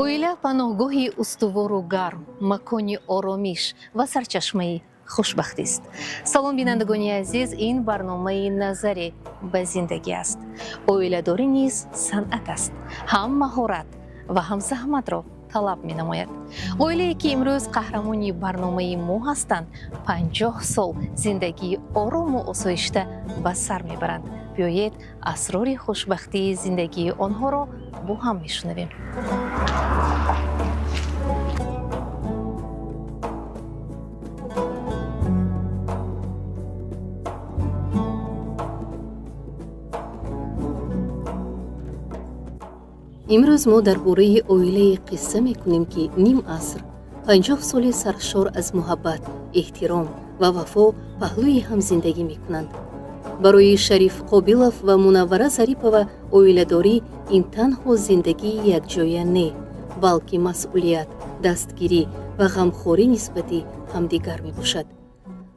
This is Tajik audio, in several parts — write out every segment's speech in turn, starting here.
Оила паноҳгоҳи устувору гарм, макони оромиш ва сарчашмаи хушбахтист. Салом бинандагони азиз, ин барномаи назаре ба зиндагӣ аст. Оиладорӣ низ санъат аст. Ҳам маҳорат ва ҳам заҳматро талаб менамояд. оилае ки имрӯз қаҳрамони барномаи мо ҳастанд, 50 сол зиндагии орому осоишта ба сар мебаранд. биёед асрори хушбахтии зиндагии онҳоро бо ҳам мешунавем. имрӯз мо дар бораи оилае қисса мекунем ки ним аср 50 соли саршор аз муҳаббат, эҳтиром ва вафо паҳлӯи ҳам зиндагӣ мекунанд. барои Шариф Қобилов ва Мунаввара Зарипова оиладорӣ ин танҳо зиндагии якҷоя не, балки масъулият, дастгирӣ ва ғамхорӣ нисбати ҳамдигар мебошад.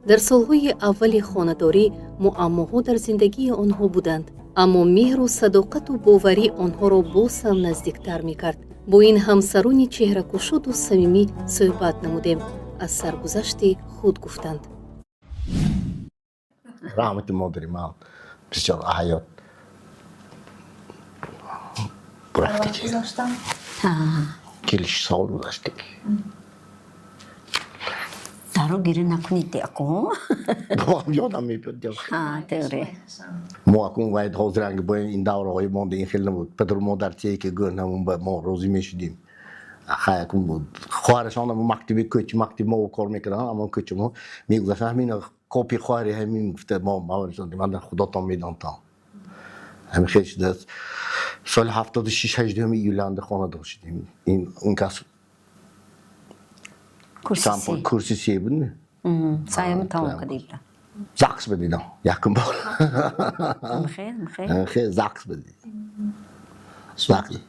дар солҳои аввали хонадорӣ муаммоҳо дар зиндагии онҳо буданд, аммо меҳру садоқату боварӣ онҳоро боз ҳам наздиктар мекард. бо ин ҳамсарони чеҳракушоду самимӣ суҳбат намудем. аз саргузашти худ гуфтанд. Rahmetli مادری من بسیار حیات bıraktı ki. Geliş sağ گذاشتی. Дару гири накунид яко. Babam yadam میاد. Doğru. ما اون وقت حاضرن که با این دوره‌های مانده این خیلی نبود. پدر مادر چیه که گفتم ما روزی میشدیم. خیلی کم بود. خواهرشان هم مکتبی کوچ مکتب ما کار میکردن اما کوچ ما میگذاشت همین کپی خواهری همین گفته ما باورشان من خدا تا میدانم. همین خیلی دست سال 76 18 ایلند خانه داشتیم. این اون کس kursi بود نه؟ سایه تمام کردید. زاکس بدیدم. یکم بار. مخیر. خیلی زاکس بدید. زاکی.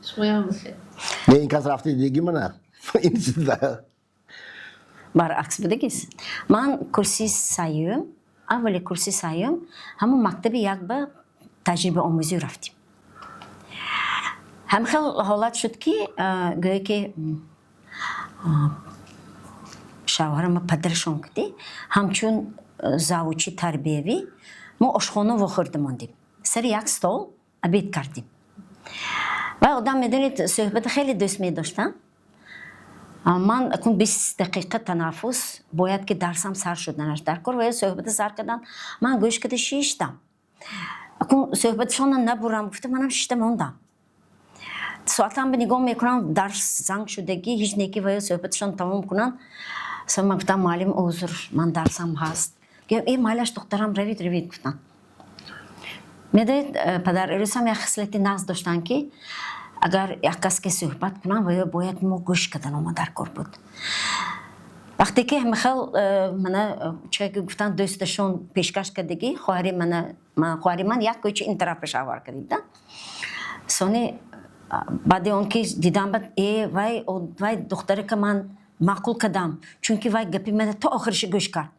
نه این کس رفته دیگه منه. این چیزه. برعکس بدیگیز. من kursi sayım. اولی kursi sayım. همون مکتبی یک با تجربه آموزی رفتیم. هم خیلی حالت شد که گویی که شوهرم پدرشون کردی همچون زاوچی تربیوی ما آشخانه وخورده ماندیم سر یک stol ابید کردیم و آدم میدونید صحبت خیلی دوست می داشتم من اکن 20 دقیقه تنفس باید که درسم سر شدنش در کار و صحبت سر کردن من گوش کده شیشتم اکن صحبتشون نبرم گفتم منم شیشتم موندم ساعتم به نگاه میکنم درس زنگ شدگی هیچ نیکی و صحبتشون تمام کنن سما گفتم معلم عذر من درسم هست ای مالش دخترم روید گفتن میدونید پدر ارسم یک خصلتی نقص داشتن که اگر یک کس که صحبت کنم و باید ما گوش کردن ما در کار بود وقتی که میخوال من چه گفتن دوستشون پیشکش کردگی خواهری من یک کوچه این طرفش آور کردیدن سونی بعد اون که دیدم بعد وای دختری که من معقول کردم چون که وای گپی من تا آخرش گوش کرد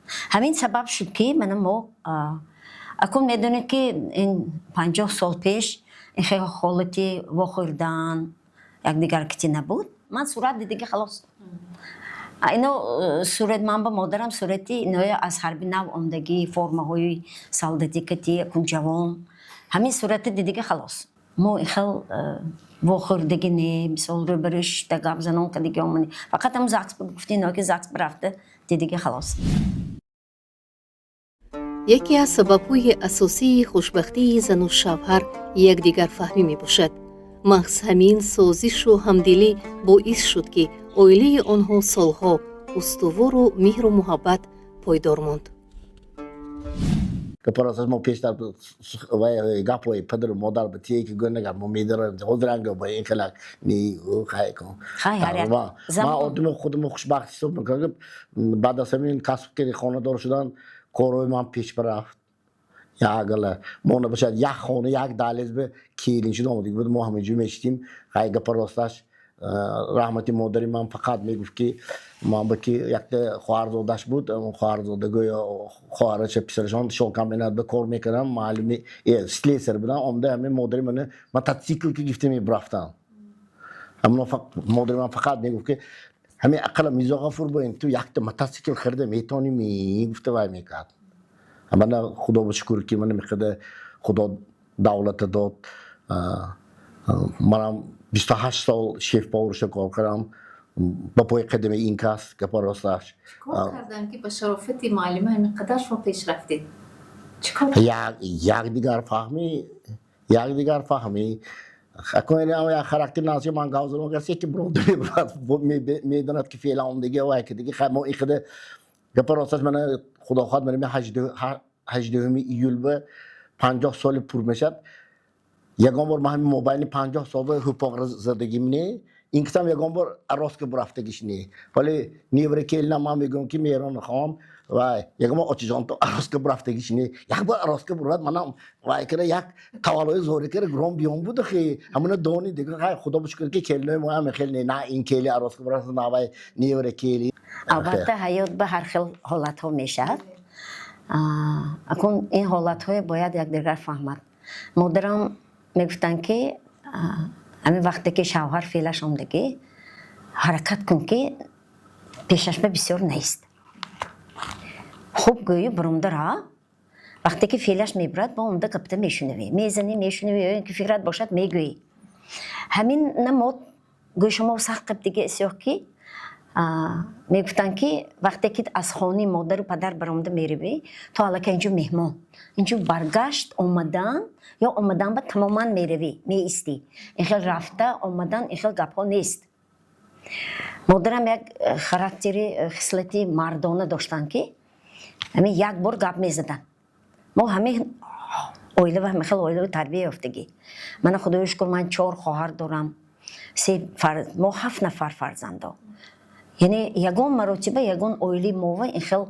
همین سبب شد که من ما اکنون میدونید که این 50 سال پیش این خیلی خالتی وخوردن یک دیگر کتی نبود من صورت دیدی خلاص اینو صورت من با مادرم صورتی نوعی از حربی نو آمدگی فرمه سالدتی کتی اکن جوان همین صورت دیدی خلاص ما خیلی وخوردگی نه مثال رو برش دگاب زنان که دیگه آمونی فقط هم زاکس بگفتی نه که زاکس برفته دیگه خلاص یکی از سبب‌های اساسی خوشبختی زن و شوهر یکدیگر فهمی میباشد. محض همین سازش و همدلی باعث شد که عائله آنها سالها استوار و مهر و محبت پایدار ماند. که پراساس ما پیشتر و گپوی پدر و مادر به تیه که گنده ما میدارم حضرنگ با این خلق نی خیلی کن ما آدم خودم خوشبخت حساب میکنم بعد از همین کسب که خانه دار شدن کاروی من پیش برفت یا اگر ما نباشد یک خانه یک دهلیز به کیلین شده آمده بود ما همینجور میشتیم خیلی پراستش رحمتی مادری من فقط میگفت که ما با که یک خواهرزادش بود اون خواهرزاده گویا خواهرش پسرشان شوکمبینات به کار میکردم معلمی سلیسر بودم آمده همین مادری من تاتسیکل که گفته میبرفتم اما مادری من فقط میگفت که همین اقل میزا غفور باین تو یک متاسیکل خرده میتونی میگفته وای میکرد اما خدا بشکر که من میخواد خدا دولت داد منم 28 سال شیف پاورش کار کردم با پای قدم این کس که پراستش چیکار کردن که به شرافت معلم اینقدر شما پیش رفتید؟ یک دیگر فهمی اکنون یا خاراکتر نازی من گاوزم کسی که برود میداند که فعلا اون دیگه و که دیگه خب ما ایخده که پراستش من خدا خواهد من 18 ایول به 50 سال پر میشد یکم بار ما همین موبایل 50 سال به حقوق زدگی منه این کتاب یکم بار عروس که برفتگیش نه ولی نیوره که ما میگم که میرون خام و یکم آتیجان تو عروس که برفتگیش نه یک بار عروس که برات منم و که یک توالای زوری که گرام بیام بود خیلی همون دونی دیگه خدا بشکر که کله ما هم خیلی نه این کلی عروس که برات ما نیوره کلی البته حیات به هر خیل حالت ها میشه اکنون این حالت های باید یک دیگر فهمد مادرم میگفتن که همین وقتی که شوهر فعلش آمدگی حرکت کن که پیشش به بسیار نیست خوب گویی برونده را وقتی که فعلش میبرد با اونده کپته میشونوی میزنی یا اینکه فکرت باشد میگویی همین نمود گوی شما سخت دیگه اسیاه که میگفتن که وقتی که از خانه مادر و پدر برآمده میروی تو حالا که اینجا مهمان اینجا برگشت اومدن یا اومدن به تماما میروی میستی این خیلی رفته اومدن این خیلی گپ ها نیست مادرم یک خاراکتری خصلتی مردانه داشتن که همین یک بار گپ میزدن ما همین اویله و همین خیلی اویله تربیه یافتگی من خدای شکر من 4 خواهر دارم ما 7 نفر فرزند یعنی یگان مراتبه یگان اویلی موه این خیل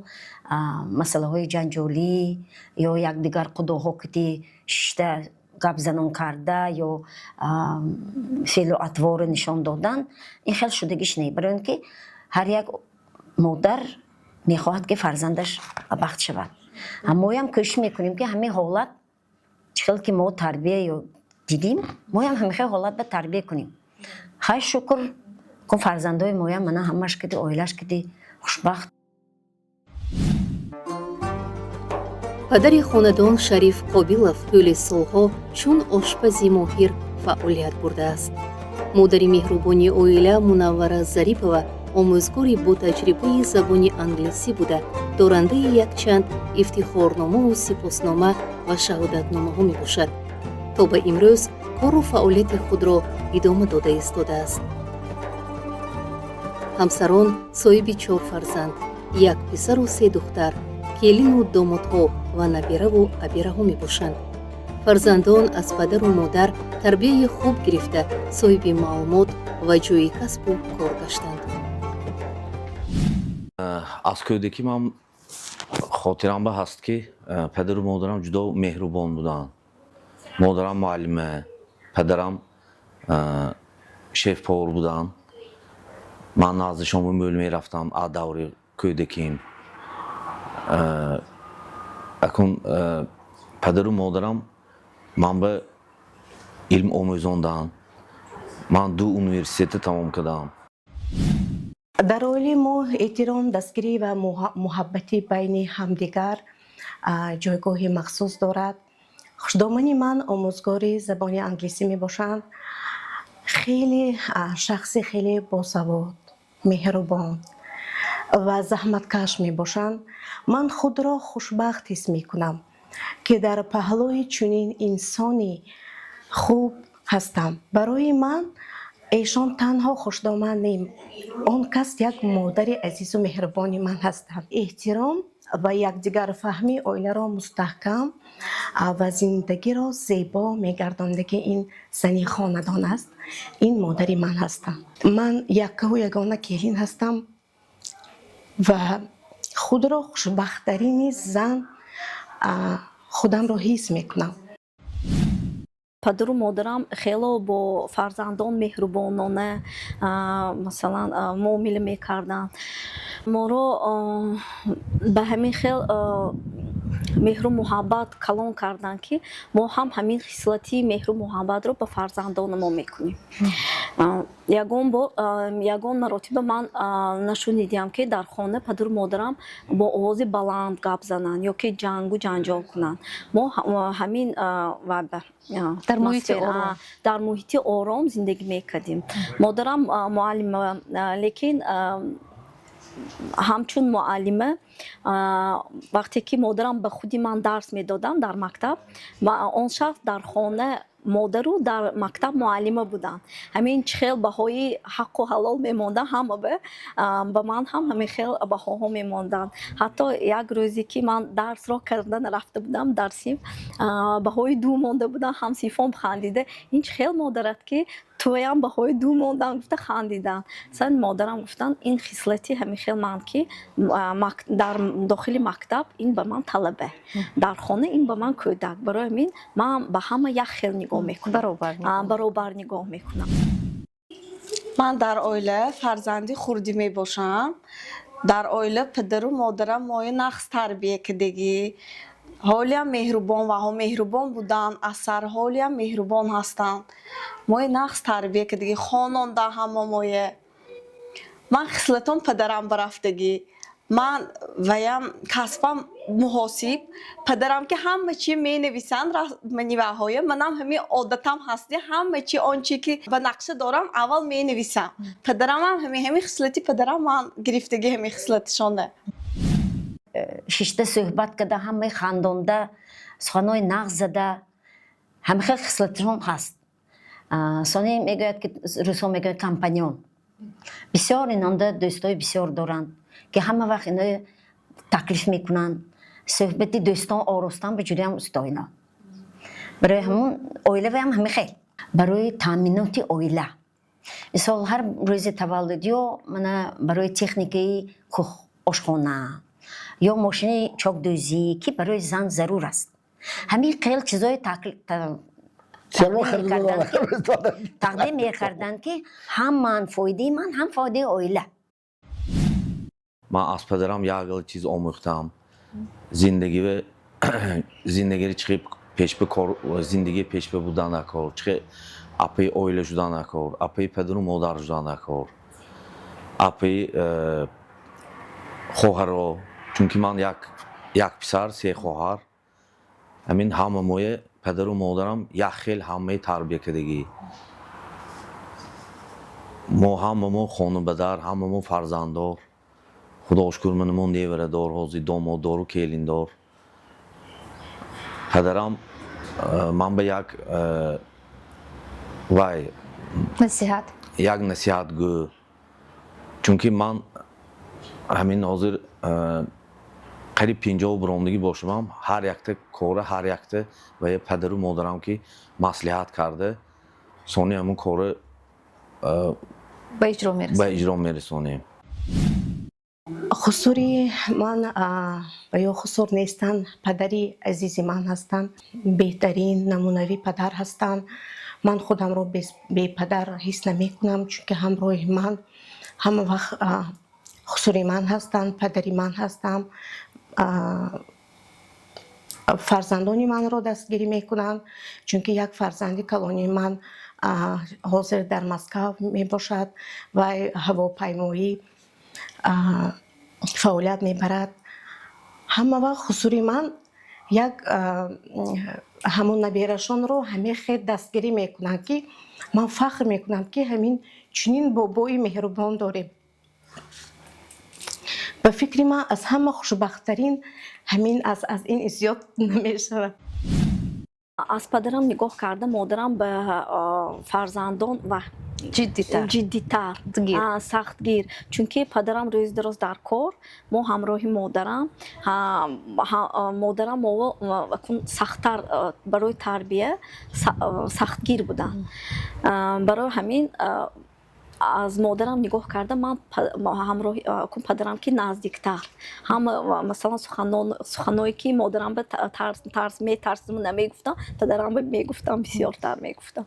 مسئله های جنجالی یا یک دیگر قدوها کتی شته گپ زنان کرده یا فعل و اطوار نشان دادن این خیل شدگیش نه برای اینکه هر یک مادر میخواهد که فرزندش بخت شود اما هم کوشش میکنیم که همین حالت چخیل که ما تربیه یا دیدیم ما هم همین حالت به تربیه کنیم خیلی شکر کن فرزندای مویم من همش کدی اویلش کدی خوشبخت падари хонадон Шариф Қобилов тӯли солҳо чун ошпази моҳир фаъолият бурдааст. модари меҳрубони оила Мунаввара Зарипова омӯзгори бо таҷрибаи забони англисӣ буда дорандаи якчанд ифтихорномаву сипоснома ва шаҳодатномаҳо мебошад. то ба имрӯз кору фаъолияти худро идома дода истодааст. ҳамсарон соҳиби 4 фарзанд, 1 писару 3 духтар, келину домодҳо ва набираву абираҳо мебошанд. фарзандон аз падару модар тарбияи хуб гирифта соҳиби маълумот ва ҷойи касбу кор гаштанд. аз кӯдагӣ ман хотирамба ҳаст ки падару модарам ҷудо меҳрубон буданд. модарам муаллима, падарам шеф-повар буданд. ман наздашон мӯл мерафтам аз даври кӯдагим. акун падару модарам манба илм омӯзонданд. ман 2 университет тамом кардам. дар оили мо эҳтиром дастгирӣ ва муҳаббати байни ҳамдигар ҷойгоҳи махсус дорад. хушдомани ман омӯзгори забони англисӣ мебошанд. хеле шахси хеле босавод, меҳрубон ва заҳматкаш мебошанд. ман худро хушбахт ҳис мекунам ки дар паҳлӯи чунин инсони хуб ҳастам. барои ман ایشان تنها خوشدامن نیم آن کس یک مادر عزیز و مهربانی من هستند احترام و یکدیگر فهمی oile را مستحکم و زندگی را زیبا میگرداندگی این زنی خاندان است این مادری من هستم من یکه و یگانه کلین هستم و خود را خوشبخت‌ترین زن خودم را حس میکنم پدر و مادرم خیلی با فرزندان مهربانانه مثلا معامله میکردن ما رو به همین خیلی مهر و محبت کلان کردن که ما هم همین خصلتی مهر و محبت رو به فرزندان ما میکنیم یگان مراتب من نشونیدم که در خانه پدر و مادرم با آواز بلند گپ زنن یا که جنگ و جنجال کنن ما همین در محیط آرام زندگی میکردیم مادرم معلم لیکن همچون معلمه وقتی که مادرم به خودی من درس میدادم در مکتب و آن شخص در خانه مادر و در مکتب معلمه بودن همین خیلی بهای حق و حلال میموندن همه به من هم همین خیلی بهاها میموندن حتی یک روزی که من درس را کردن رفته بودم درسیم بهای 2 مونده بودن هم سیفام خندیده این خیلی مادرت که تویم بهای 2 موندن گفته خندیدن سن مادرم گفتن این خصلتی همین خیلی من که در داخل مکتب این به من طلبه در خانه این به من کودک برای من به همه یک خیلی نگاه میکنم برابر نگاه میکنم من در oile فرزندی خردی می باشم در oile پدر و مادرم مایه نقص تربیه کردگی حالی هم مهربان و هم مهربان بودن اثر حالی هم مهربان هستن مایه نقص تربیه کردگی خانانده همه مایه من خصلتم پدرم برفتگی من ویم کسبم محاسب پدرم که همه چی می نویسند منیوه منم همین عادتم هستی همه چی آنچه که به نقشه دارم اول می نویسم پدرم هم همین خصلتی پدرم من گرفتگی همین خصلتشانه شیشته صحبت کرده همه خندانده سخنهای نقص زده همه خیلی خصلتشون هست سانی میگوید که روسا میگوید کمپانیون بسیار اینانده دوستای بسیار دارند که همه وقت اینا تکلیف میکنن صحبتی دوستان آراستن به جوری هم استاینا برای همون اویله و هم همه خیلی برای تامینات اویله مثال هر روز تولدی من برای تکنیکی آشخانه یا ماشین چاکدوزی که برای زن ضرور است همین خیلی چیزای تقدیم میکردن که هم من فایده من هم فایده اویله من از پدرم یک چیز آموختم زندگی چقدر پیش به زندگی پیش به بودن نکار چقدر اپی اویله شدن نکار اپی پدر و مادر شدن نکار اپی خواهر رو چون که من یک پسر 3 خواهر همین همه موی پدر و مادرم یک خیل همه تربیه کردگی ما همه خانم بدر همه فرزندار خدا شکر منمون نیوره دار حاضی داماد دار و کلین دار پدرم من به یک وای یک نصیحت گو چون که من همین حاضر قریب 50 براندگی باشم هر یکته کاره هر یکته و یه پدر و مادرم که مصلحت کرده سونی همون کاره به اجرا میرسونیم خسوری من و یا خسور نیستن پدری عزیزی من هستن بهترین نمونوی پدر هستن من خودم رو به پدر حس نمی کنم چون که همراه من همه وقت خسوری من هستن پدری من هستم فرزندانی من رو دستگیری میکنن چون که یک فرزندی کلانی من حاضر در مسکو می باشد و هواپیمایی فعالیت میبرد همه وقت خسوری من یک همون نبیرشان رو همه خیلی دستگیری میکنن که من فخر میکنم که همین چنین بابای مهربان داریم به فکر من از همه خوشبختترین همین از این زیاد نمیشه аз падарам нигоҳ карда модарам ба фарзандон ва ҷиддитар сахтгир, чунки падарам рӯзи дароз дар кор, мо ҳамроҳи модарам сахттар барои тарбия сахтгир буданд. Барои ҳамин аз модарам нигоҳ карда ман ҳамроҳи падарам ки наздиктар, ҳама масалан суханое ки модарам ба метарсидам намегуфтам, падарам ба мегуфтам, бисёртар мегуфтам.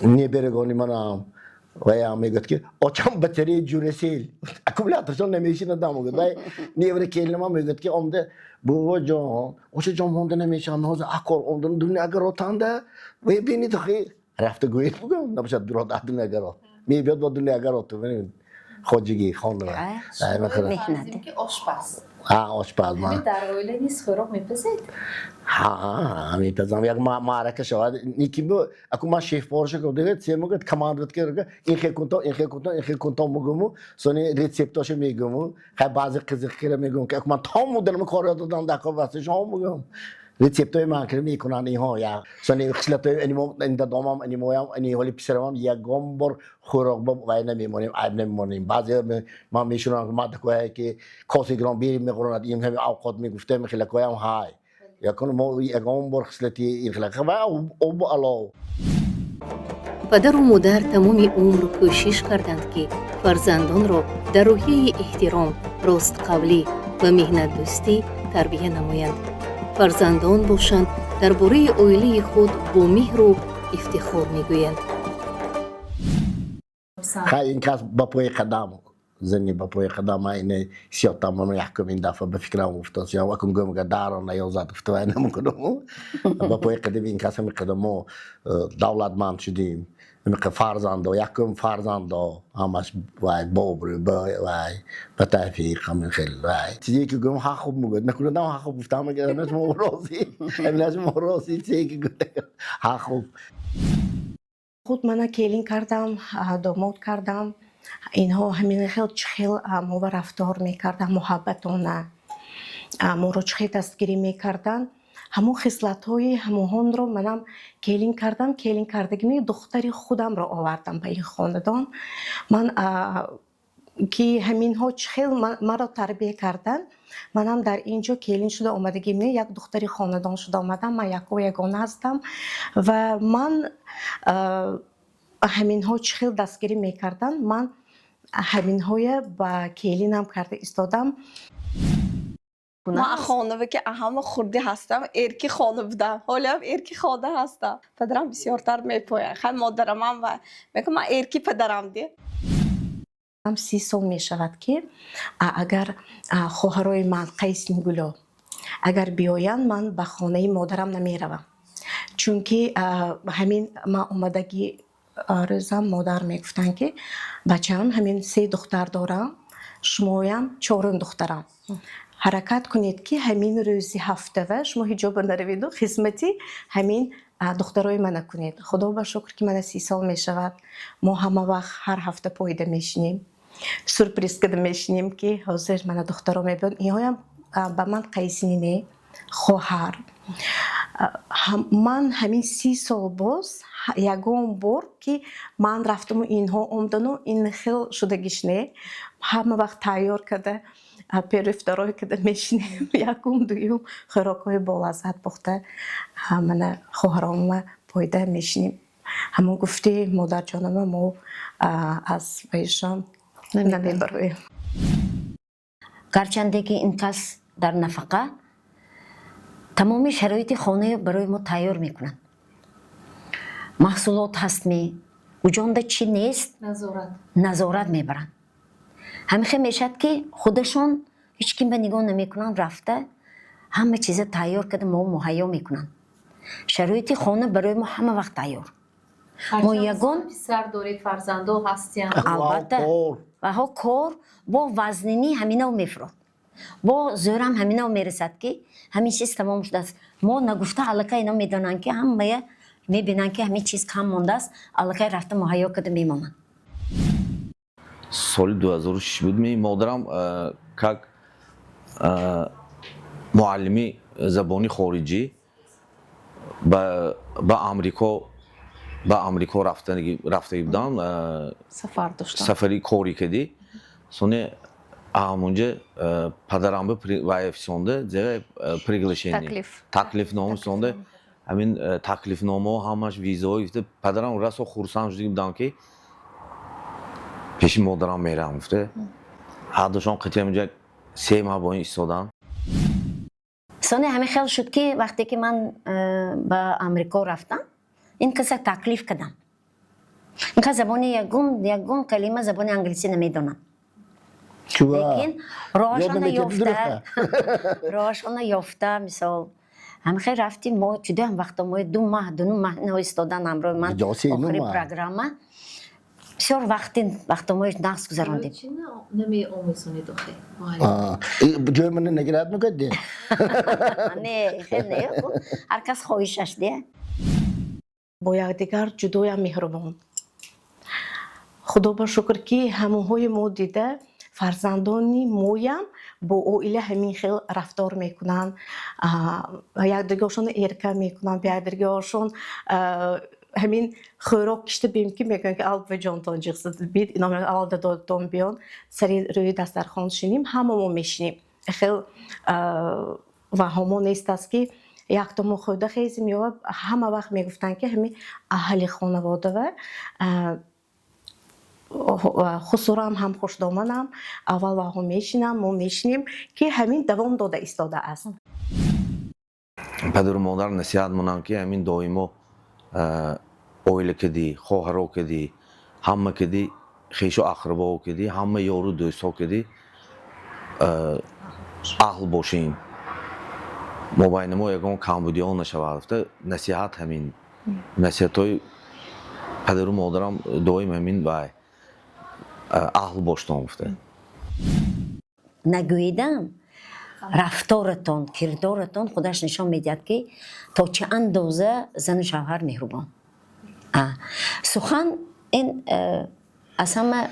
Неберегони манам вая мегӯяд ки очам батареи ҷурасел аккумуляторшон намешинадам мегӯяд. Вай невра келинам мегӯяд ки омда бубоҷон очаҷон монда намешавам ҳозир акор омда дунягоротанда вай бинид хир рафта гӯед бугам набошад дурод дунягаро мебиёд бо дунягароту хоҷигӣ хонава Азим ки ошпаз. ошпаз ман Дар оила низ хӯрок мепазед? мепазам як маърака шавад ники аку ман шефборша кудага семагад командат керга ин хел кунто ин хел кунто ин хел кунто мугуму сони рецептоша мегуму хай баъзе қизиқира мегум ки аку ман таму данам кор ёдодам дако васишон мугум рецептои ман кира мекунанд инҳо я сони хислатои инда домам анимоям ани ҳоли писарамам ягон бор хӯрок ба вай намемонем айб намемонем баъзе ман мешунам ки мадакое ки коси гирон бери мехӯронад ин ҳами авқот мегуфта мехилакоям ҳай ягон бор хислати ин хилака ва обу алов. падару модар тамоми умр кӯшиш карданд ки фарзандонро дар роҳияи эҳтиром ростқавлӣ ва меҳнатдӯстӣ тарбия намоянд. фарзандон бошанд дар бораи оилаи худ бо меҳру ифтихор мегӯянд. хай ин кас ба пои қадам зани ба пои қадам айне сиётамон якумин дафъа ба фикрам уфтад ё акум гӯмага дарона ёзад уфтавай намукунаму ба пои қадами ин кас ҳами қадамо давлатманд шудим фарзандо якум фарзандо ҳамаш вай бобру вай ба тавфиқ ҳамин хел вай чизе ки гӯм ҳақ хуб мугӯд накунадам ҳақ хуб гуфтам ҳаминаш мо розӣ ҳаминаш мо розӣ чизе ки ҳақ хуб худ мана келин кардам домод кардам инҳо ҳамин хел чӣ хел мова рафтор мекарданд муҳаббатона моро чӣ хел дастгирӣ мекарданд ҳамон хислатҳои ҳамоҳонро манам келин кардам келин кардагини духтари худамро овардам ба ин хонадон ман ки ҳаминҳо чӣ хел маро тарбия карданд манам дар ин ҷо келин шуда омадагим не як духтари хонадон шуда омадам ман яку ягона ҳастам ва ман ҳаминҳо чӣ хел дастгирӣ мекарданд ман ҳаминҳоя ба келинам карда истодам. ман хонава ки ҳама хурдӣ ҳастам эрки хона будам ҳолиам эрки хона ҳастам падарам бисёртар мепояд хай модарамам ва мекун ман эрки падарам ди 30 сол мешавад ки агар хоҳарои ман қайсингуло агар биёянд ман ба хонаи модарам намеравам чунки ҳамин ман омадаги рӯзам модар мегуфтанд ки бачаам ҳамин 3 духтар дорам шумоям 4 духтарам ҳаракат кунед ки ҳамин рӯзи ҳафтава шумо ҳиҷоба нараведу хизмати ҳамин духтарои мана кунед худо ба шукр ки мана 30 сол мешавад мо ҳама вақт ҳар ҳафта пойда мешинем сюрприз када мешинем ки ҳозир мана духтаро мебиёд инҳоям ба ман қайсини не хоҳар ман ҳамин 30 сол боз ягон бор ки ман рафтаму инҳо омдану ин хел шудагиш не ҳама вақт тайёр када перифтарой када мешинем якум дуюм хӯрокҳои болаззат пухта мана хоҳарома пойда мешинем ҳамон гуфти модарҷонама мо аз вайшон намебароем гарчанде ки ин кас дар нафақа тамоми шароити хонаи барои мо тайёр мекунанд маҳсулот ҳастми уҷонда чӣ нест назорат мебаранд ҳамихе мешад ки худашон ҳеҷ ким ба нигоҳ намекунанд рафта ҳама чиза тайёр када мо муҳайё мекунанд шароити хона барои мо ҳама вақт тайёр мо ягон писар доред фарзандо ҳастиянд албатта ваҳо кор бо вазнинӣ ҳаминав мефурод бо зӯрам ҳаминав мерасад ки ҳамин чиз тамом шудааст мо нагуфта аллакай ино медонанд ки ҳамая мебинанд ки ҳамин чиз кам мондааст аллакай рафта муҳайё када мемонанд соли 2006 буд модарам как муаллими забони хориҷӣ به آمریکا رفته بودم سفر داشتم سفری کاری کردی sonra همونجا پدرم به وایف sonunda دیگه приглашение taklifnoma sonunda همین taklifnoma و همش ویزای پدرم راست خورسان شدی بودم که پیش مادرم میرم گفته هر دوشان قطعه اونجا 3 ماه با این ایستادن سونه همین خیال شد که وقتی که من به آمریکا رفتم این کسی تکلیف کردم این که زبان یگون کلمه زبان انگلیسی نمیدونم لیکن راهشون یافته مثال همین خیلی رفتیم ما چوده هم وقتا ما 2 ماه نه ایستادن همراه من آخری پروگرامه بسیار وقت ما نقص گذراندیم نمی آموزونید آخه جای من نگرد نکردی؟ نه خیلی نه هر کس خواهشش ده با یکدیگر جدای مهربان خدا با شکر که همونهای ما دیده فرزندانی مویم با اویله همین خیلی رفتار میکنن یکدیگرشون ارکه میکنن به یکدیگرشون همین خوراک کشته بیم که میگن که آلب و جانتان جیغسید بید اینا میگن آلب دادان بیان سری روی دسترخوان شینیم هممون میشینیم خیلی و همون نیست است که یک تا خورده خیزیم یا همه وقت میگفتن که همین اهل خانواده و خصوصا هم خوش دامنم اول و هم میشینم ما میشینیم که همین دوام داده ایستاده است پدر و مادر نصیحت مونم که همین دائما اویل کدی خواهرا کدی همه کدی خیش و اقربا کدی همه یارو دوستا کدی اهل باشین مبین ما یکم کمبودیان نشود نصیحت همین نصیحت های پدر و مادرم دائم همین و اهل باشتم گفته نگویدم رفتارتون کردارتون خودش نشان میدهد که تا چه اندازه زن و شوهر مهربان سخن این اصلا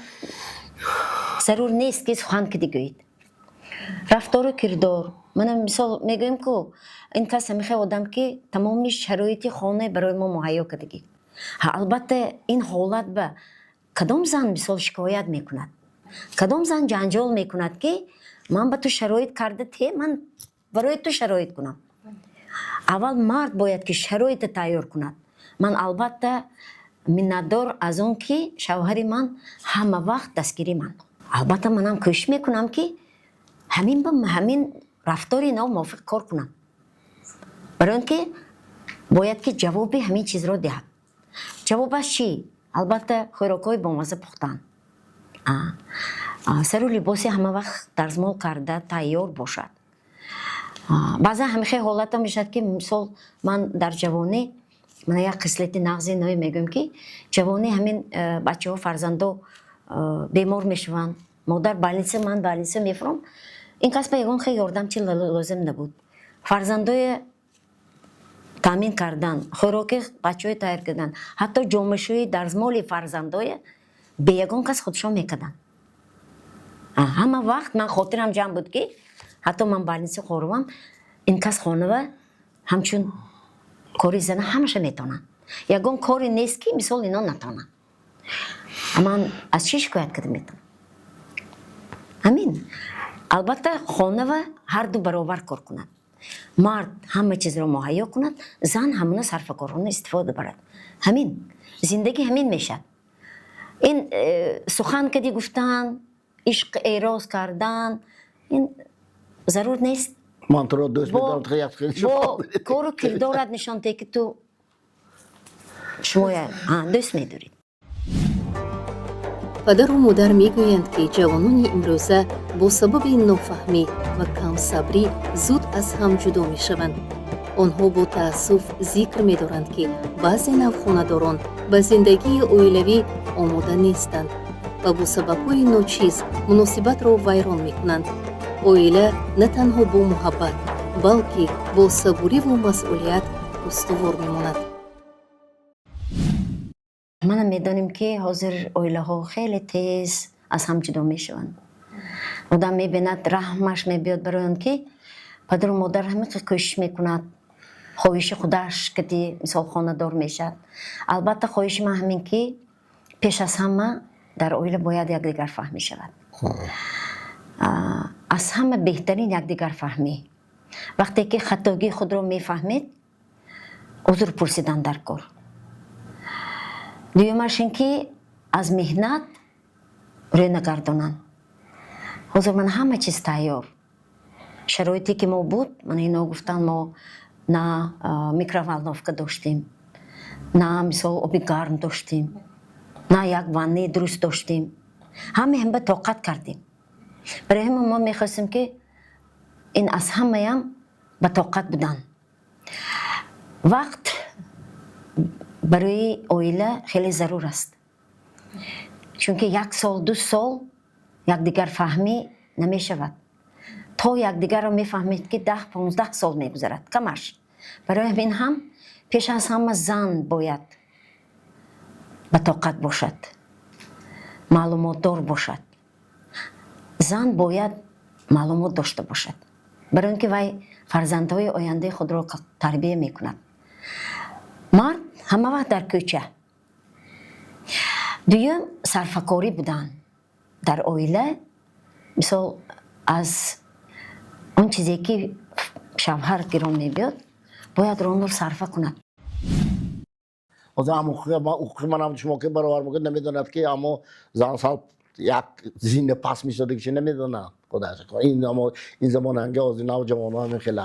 ضرور نیست که سخن که دیگوید رفتار و کردار من مثال میگویم که این کس میخواد آدم که تمامی شرایط خانه برای ما مهیا کردگی البته این حالت به کدام زن مثال شکایت میکند کدام زن جنجال میکند که من به تو شرایط کرده ته من برای تو شرایط کنم اول مرد باید که شرایط تیار کند من البته منتدار از اون که شوهر من همه وقت دستگیری من البته منم کوشش میکنم که همین رفتاری نو موافق کار کنم برای اینکه باید که جواب همین چیز را دهد جوابش چی البته خوراکای با مزه پختن سر و لباسی همه وقت درزمال کرده تیار باشد بعضا همیشه حالت میشد که مثال من در جوانی من یک خصلت نغزی نوی میگم که جوانی همین بچه ها فرزنده بیمار میشوند مادر من بالینسه میفرم این کس به یگان خیلی یاردم چی لازم نبود فرزنده تامین کردن خوراک بچه های تیار کردن حتی جامشوی درزمال فرزنده به یگان کس خودشان میکردن همه وقت من خاطرم جمع بود که حتی من بالینسه خورم این کس خانه و همچون کاری زنه همشه میتونن یگان کاری نیست که مثال اینا نتونن من از چی شکایت کرده میتونم همین البته خانه و هر دو برابر کار کند مرد همه چیز رو مهیا کند زن همون صرفه‌کارانه استفاده برد همین زندگی همین میشد این سخن که دی گفتن عشق ایراز کردن این ضرور نیست من تو را دوست می‌دارم خیلی با کار و کردارت نشان ده که تو شما دوست می‌دارید پدر و مادر میگویند که جوانان امروزه با سبب نافهمی و کم صبری زود از هم جدا میشوند. آنها با تأسف ذکر می‌دارند که بعضی نوخانه‌داران به زندگی اویلوی آماده نیستند و با سبب‌های ناچیز مناسبت را ویران می‌کنند. اویله نه تنها با محبت بلکه با صبوری و مسئولیت استوار می‌ماند. من میدانیم که حاضر اویله ها خیلی تیز از هم جدا میشوند آدم میبیند رحمش میبیاد برای آن که پدر و مادر همه کوشش میکند خواهش خودش که مثال خانه دار میشد. البته خواهش من همین که پیش از همه در اویل باید یکدیگر فهمی شود. از همه بهترین یکدیگر فهمی. وقتی که خطاگی خود را میفهمید عذر پرسیدن در کار. دویمش این که از مهنت روی نگردانن. حضور من همه چیز تیار. شرایطی که ما بود من اینا گفتن ما نه میکروالنوفکا داشتیم، نه مثال آب گرم داشتیم، نه یک وانه درست داشتیم. همه به طاقت کردیم. برای همه ما میخواستیم که این از همه هم به طاقت بودن. وقت برای اویله خیلی ضرور است. چون که 1 سال 2 سال یکدیگر فهمی نمی شود. تا یکدیگر را میفهمید که 10-15 سال میگذرد کمش. برای همین هم پیش از همه زن باید به طاقت باشد، معلومات دار باشد. زن باید معلومات داشته باشد برای اینکه وی فرزندهای آینده خود را تربیت میکند. مرد همه وقت در کوچه. دویم صرفه‌کاری بودن در عائله. مثال از اون چیزی که شوهر گران میبید باید رون رو صرفه کند. از هم من هم شما که برابر میکنه نمیدوند که اما زن سال یک زین پس میشده که نمیدونه خداش. این زمان هنگه از نوجوانان همین خیلی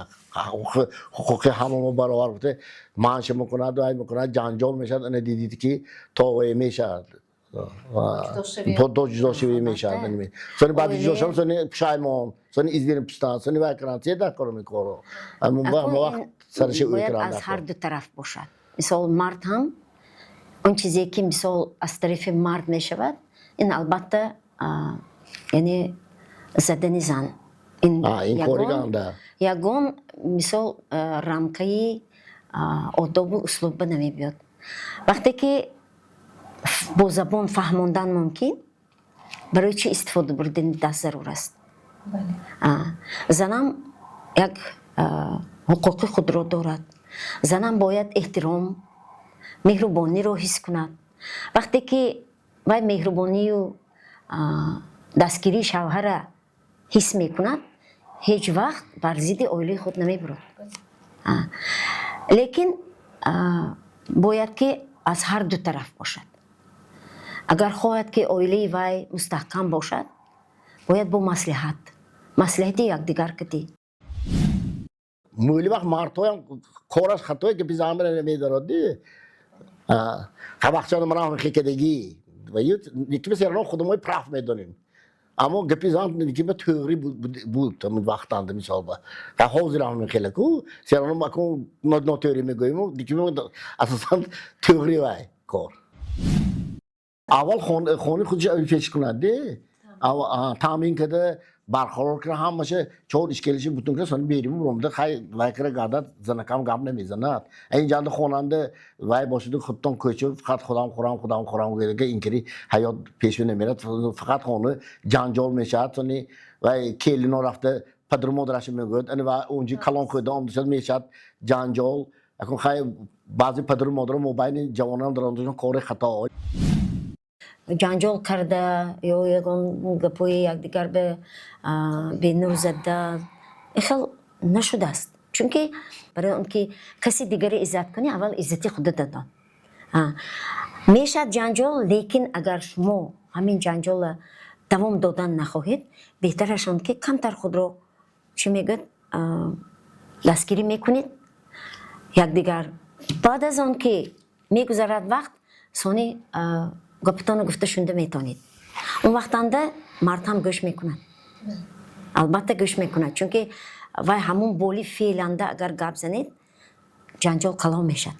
حقوق همه ما برابر بوده. معاش میکنه دعای میکنه جنجال میشد. اون دیدید که توی میشد دو جدا شوی میشد. سونی بعد جدا شدم سونی پشایمان سونی ازدیر پستان سونی وکران چه دکار میکنه. اما وقت سرش باید از هر دو طرف باشد. مثال مرد هم اون چیزی که مثال از طرف مرد میشود این البته یعنی زدن زن. این کاری گنده. یگان مثال رامکایی آداب و اسلوب نمی بیاد. وقتی که با زبان فهموندن ممکن برای چی استفاده بردن دست ضرور است. زنم یک حقوق خود را دارد. زنم باید احترام مهربانی را حس کند. وقتی که وی مهربانی و دستگیری شوهر حس میکند هیچ وقت بر ضد عائله خود نمیبرد. لیکن باید که از هر دو طرف باشد. اگر خواهد که عائله وی مستحکم باشد باید با مصلحت یکدیگر کدی. مولی وقت مرتوی کارش خطایی که پیش آمده نمیدارد دی. خبرچه من هم خیلی و یکی بسیار خودمون پراف میدونیم. اما گپی زن نیکی به تئوری بود تا من وقت اند مثال با. که حاضر هم خیلی کو. سیرانو ما کو نه تئوری میگوییم. دیگه من اساساً تئوری وای کار. اول خونی خودش پیش کننده. تامین کرده برخورد کرده هم باشه چهار اشکالش بودن که سن بیریم رومده خیلی وایکره گردد زنکام گام نمیزند. این جاده خوننده وای باشد خودتون کوچه فقط خودم گیره که اینکری حیات پیش نمیرد فقط خونه جنجال میشد سنی وای کلینا رفته پدر مادرش میگوید ان و اونجا کلان خود آمده میشد جنجال. اکنون خیلی بعضی پدر مادر موبایل جوانان دارن کار خطا جنجال کرده یا یکان گپوی یکدیگر به بینو زده خیلی نشده است. چون که برای اون که کسی دیگری عزت کنی اول عزتی خودت دادن. میشد جنجال لیکن اگر شما همین جنجال دوام دادن نخواهید بهترش اون که کمتر خود رو چی میگه دستگیری میکنید یکدیگر. بعد از اون که میگذرد وقت سونی گفتن گفته شونده میتونید. اون وقتانده مرد هم گوش میکنند. البته گوش میکنند چون که وای همون بولی فعلنده اگر گپ زنید جنجال کلام میشد.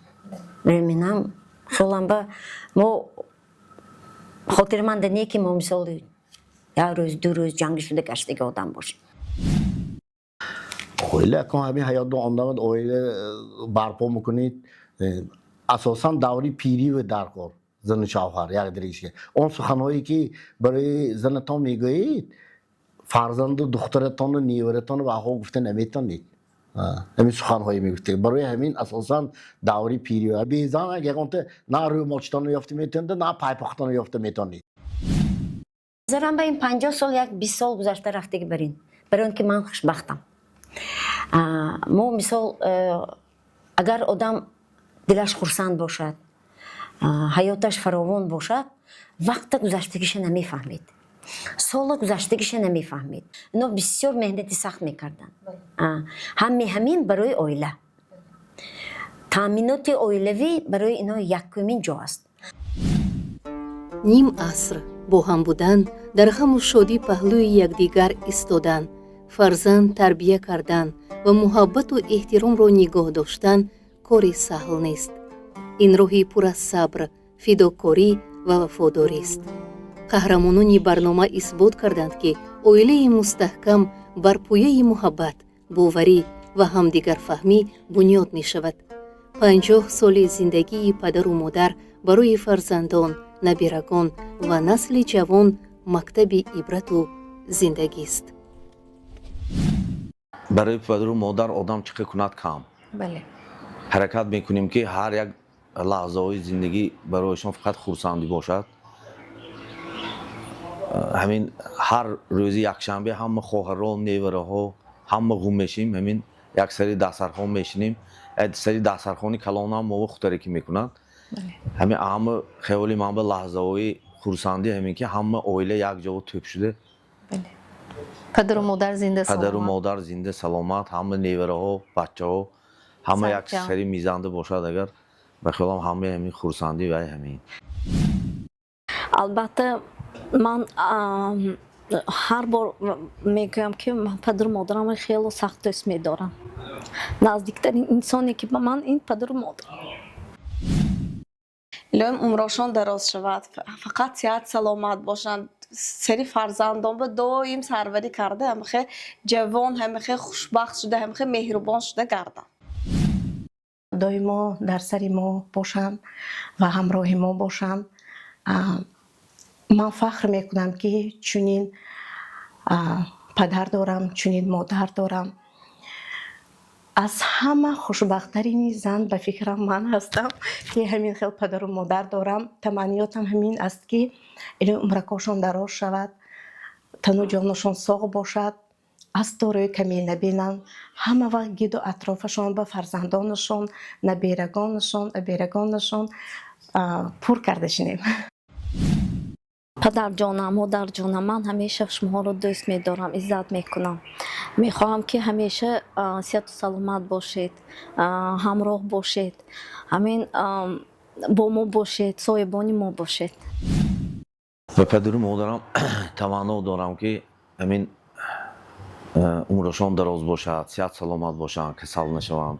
برای خیلی با ما خاطرمند نیه که ما مثال یک روز 2 روز جنگ شده گشتگی آدم باشیم. خیلی که همین حیات دو آمدند اویل برپا میکنید اساساً دوری پیری و درکار زن شوهر یک دریشه. اون سخنهایی که برای زنتان میگویید فرزند دخترتان و نیورتان و آقا گفته نمیتونید. همین سخن‌هایی میگفته برای همین اساساً دوری پیری و بیزان اگه گفته نه روی ماچتان رو یافته میتونده نه پای پختان رو یافته میتونی نظرم به این 50 سال یک 20 سال گذشته رفته برین برای اینکه من خوشبختم. ما مثال اگر آدم دلش خرسند باشد حیاتش فراوان باشد وقت گذشتگیش نمیفهمید سال گذشتگیش نمیفهمید اینا بسیار مهنتی سخت میکردن همین برای اویله تامینات اویلوی برای اینا یکمین جا است. نیم عصر با هم بودن در غم و شادی پهلوی یکدیگر ایستادن فرزند تربیه کردن و محبت و احترام را نگاه داشتن کاری سهل نیست. این راهی پر از صبر، فداکاری و وفاداری است. قهرمانان برنامه اثبات کردند که اویله مستحکم بر پایه محبت، باوری و همدیگر فهمی بنیاد می شود. 50 سال زندگی پدر و مادر برای فرزندان، نبیرگان و نسل جوان مکتب عبرت و زندگی است. برای پدر و مادر آدم چه کند کم بله. حرکت میکنیم که هر یک لحظه های زندگی برایشان فقط خرسندی باشد. همین هر روزی یکشنبه همه خواهران نیوره ها همه غم میشیم همین یک سری دسترخوان میشینیم سری دسترخوانی کلان هم ما ترکی میکنند. همه خیلی من به لحظه های خرسندی همین که همه اویله یک جا توپ شده. پدر و مادر زنده سلامت. پدر و مادر زنده سلامت همه نیوره ها بچه ها همه یک سری میزنده باشد اگر بخیالم همه همین خرسندی و همین. البته من هر بار میگویم که من پدر و مادرم خیلی سخت دوست میدارم. نزدیکترین انسانی که به من این پدر و مادرم. الهی عمرشان دراز شود فقط صحت سلامت باشند سری فرزندان به دائم سروری کرده همیشه جوان همیشه خوشبخت شده همیشه مهربان شده گردن دائما در سر ما باشن و همراه ما باشن. من فخر میکنم که چنین پدر دارم چنین مادر دارم. از همه خوشبخت‌ترین زن به فکرم من هستم که همین خیلی پدر و مادر دارم. تمنیاتم همین است که الهی عمرکاشون دراز شود تن و جانشون ساق باشد از دوره کمیل نبینن همه وقت گید و اطرافشون به فرزندانشون نبیرگانشون پر کرده شنیم. پدر جانم مادر جانم من همیشه شما رو دوست میدارم عزت میکنم میخواهم که همیشه صحت و سلامت باشید همراه باشید همین با ما باشید سایبانی ما باشید. به پدر و مادرم تمنا دارم که همین عمرشان دراز باشد صحت سلامت باشند کسل نشوند.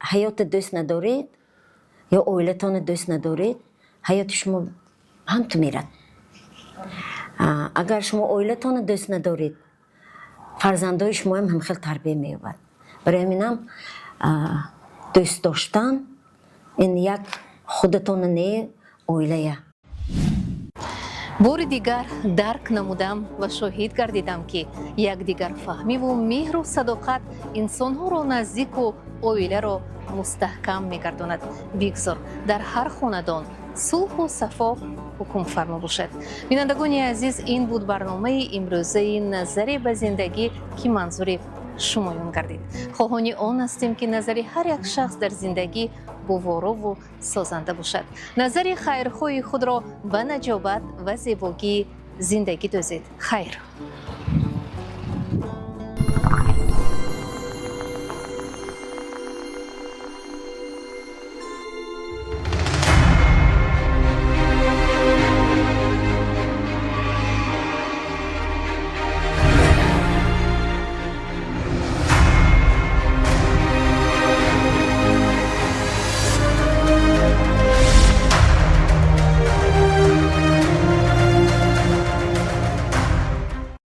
حیات دوست ندارید یا اویلتان دوست ندارید حیات شما هم تو میرد. اگر شما اویلتان دوست ندارید فرزندای شما هم خیلی تربیه مییابد. برای همینم دوست داشتن این یک خودتان نه اویله. بار دیگر درک نمودم و شاهد گردیدم که یکدیگر فهمی و مهر و صداقت انسانها را نزدیک و اویله را مستحکم میگرداند. بگذار در هر خاندان صلح و صفا حکم فرما باشد. بینندگان عزیز این بود برنامه امروزه نظری به زندگی که منظور شمایان گردید. خواهان آن هستیم که نظر هر یک شخص در زندگی بوارا و سازنده باشد. نظر خیرخواه خود را به نجابت و زیبایی زندگی دوزید. خیر.